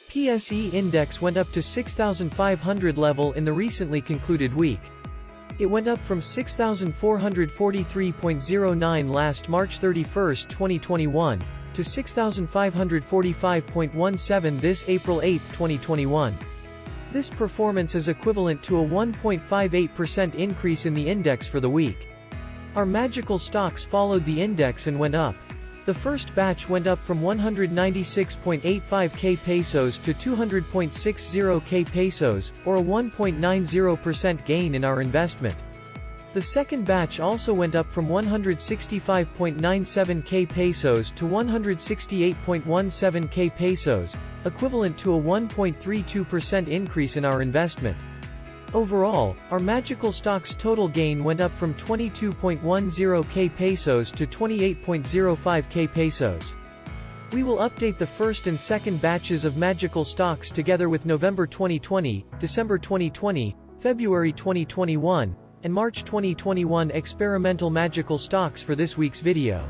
PSE index went up to 6,500 level in the recently concluded week. It went up from 6,443.09 last March 31, 2021, to 6,545.17 this April 8, 2021. This performance is equivalent to a 1.58% increase in the index for the week. Our magical stocks followed the index and went up. The first batch went up from 196.85k pesos to 200.60k pesos, or a 1.90% gain in our investment. The second batch also went up from 165.97k pesos to 168.17k pesos, equivalent to a 1.32% increase in our investment. Overall, our magical stocks total gain went up from 22.10k pesos to 28.05k pesos. We will update the first and second batches of magical stocks together with November 2020, December 2020, February 2021, and March 2021 experimental magical stocks for this week's video.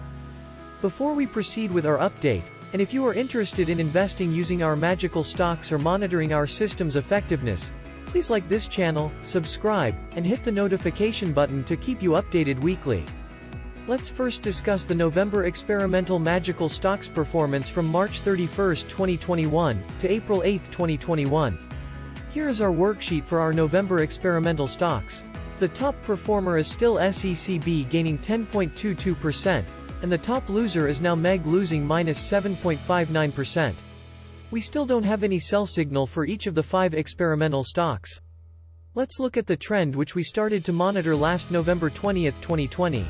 Before we proceed with our update, and if you are interested in investing using our magical stocks or monitoring our system's effectiveness, please like this channel, subscribe, and hit the notification button to keep you updated weekly. Let's first discuss the November experimental magical stocks performance from March 31, 2021, to April 8, 2021. Here is our worksheet for our November experimental stocks. The top performer is still SECB gaining 10.22%, and the top loser is now MEG losing -7.59%. We still don't have any sell signal for each of the 5 experimental stocks. Let's look at the trend which we started to monitor last November 20, 2020.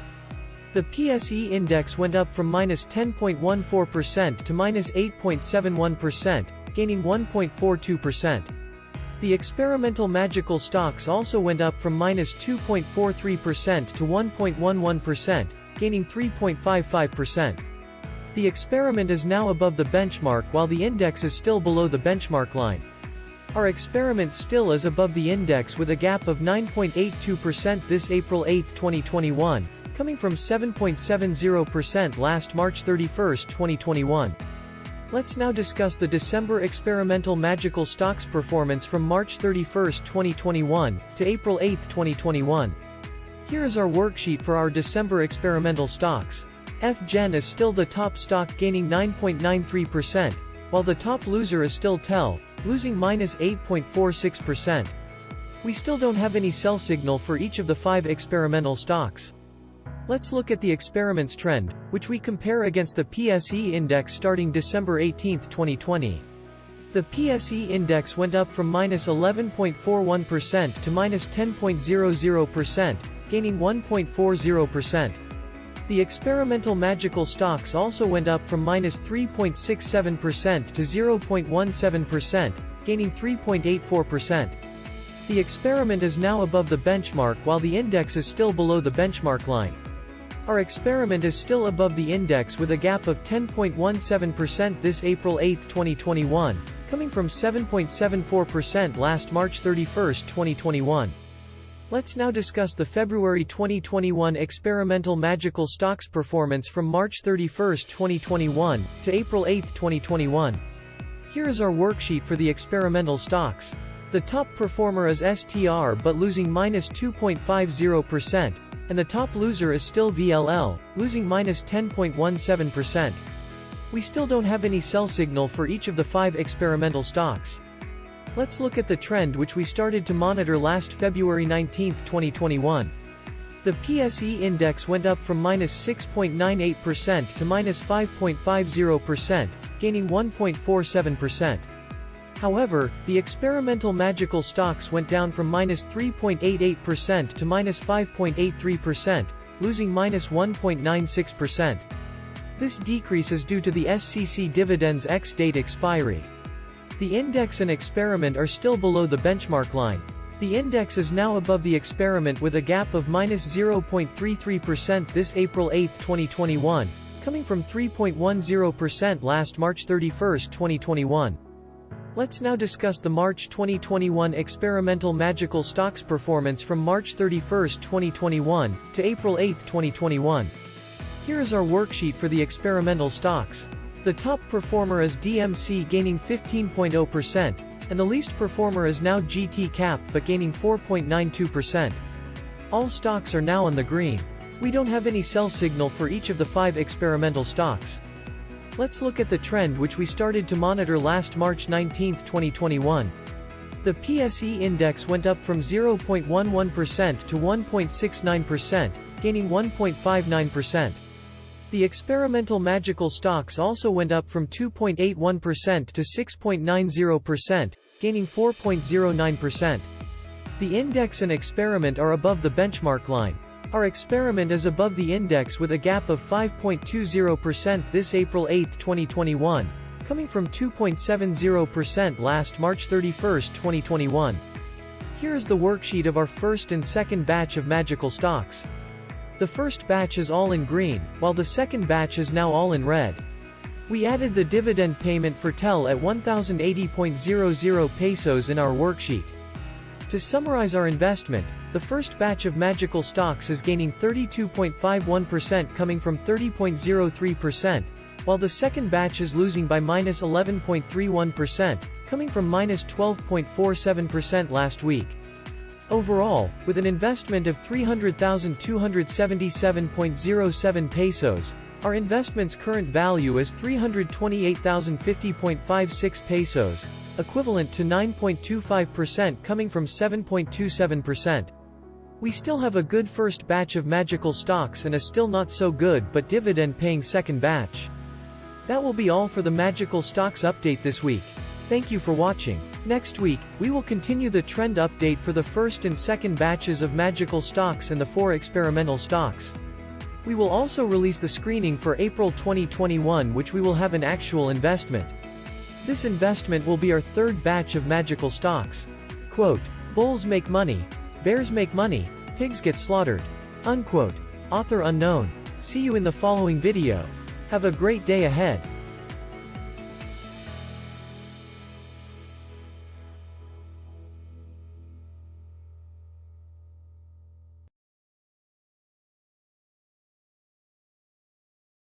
The PSE index went up from -10.14% to -8.71%, gaining 1.42%. The experimental magical stocks also went up from -2.43% to 1.11%, gaining 3.55%. The experiment is now above the benchmark while the index is still below the benchmark line. Our experiment still is above the index with a gap of 9.82% this April 8, 2021, coming from 7.70% last March 31, 2021. Let's now discuss the December experimental magical stocks performance from March 31, 2021, to April 8, 2021. Here is our worksheet for our December experimental stocks. FGen is still the top stock gaining 9.93%, while the top loser is still TEL, losing -8.46%. We still don't have any sell signal for each of the 5 experimental stocks. Let's look at the experiment's trend, which we compare against the PSE index starting December 18, 2020. The PSE index went up from -11.41% to -10.00%, gaining 1.40%. The experimental magical stocks also went up from -3.67% to 0.17%, gaining 3.84%. The experiment is now above the benchmark while the index is still below the benchmark line. Our experiment is still above the index with a gap of 10.17% this April 8, 2021, coming from 7.74% last March 31, 2021. Let's now discuss the February 2021 experimental magical stocks performance from March 31, 2021, to April 8, 2021. Here is our worksheet for the experimental stocks. The top performer is STR but losing -2.50%, and the top loser is still VLL, losing -10.17%. We still don't have any sell signal for each of the 5 experimental stocks. Let's look at the trend which we started to monitor last February 19, 2021. The PSE index went up from -6.98% to -5.50%, gaining 1.47%. However, the experimental magical stocks went down from -3.88% to -5.83%, losing -1.96%. This decrease is due to the SCC dividend's ex-date expiry. The index and experiment are still below the benchmark line. The index is now above the experiment with a gap of -0.33% this April 8, 2021, coming from 3.10% last March 31, 2021. Let's now discuss the March 2021 experimental magical stocks performance from March 31, 2021, to April 8, 2021. Here is our worksheet for the experimental stocks. The top performer is DMC gaining 15.0%, and the least performer is now GT Cap but gaining 4.92%. All stocks are now on the green. We don't have any sell signal for each of the 5 experimental stocks. Let's look at the trend which we started to monitor last March 19, 2021. The PSE index went up from 0.11% to 1.69%, gaining 1.59%. The experimental magical stocks also went up from 2.81% to 6.90%, gaining 4.09%. The index and experiment are above the benchmark line. Our experiment is above the index with a gap of 5.20% this April 8, 2021, coming from 2.70% last March 31, 2021. Here is the worksheet of our first and second batch of magical stocks. The first batch is all in green, while the second batch is now all in red. We added the dividend payment for TEL at 1080.00 pesos in our worksheet. To summarize our investment, the first batch of magical stocks is gaining 32.51% coming from 30.03%, while the second batch is losing by minus 11.31%, coming from minus 12.47% last week. Overall, with an investment of 300,277.07 pesos, our investment's current value is 328,050.56 pesos, equivalent to 9.25% coming from 7.27%. We still have a good first batch of magical stocks and a still not so good but dividend-paying second batch. That will be all for the magical stocks update this week. Thank you for watching. Next week, we will continue the trend update for the first and second batches of magical stocks and the 4 experimental stocks. We will also release the screening for April 2021, which we will have an actual investment. This investment will be our third batch of magical stocks. Quote, "Bulls make money. Bears make money. Pigs get slaughtered." Unquote. Author unknown. See you in the following video. Have a great day ahead.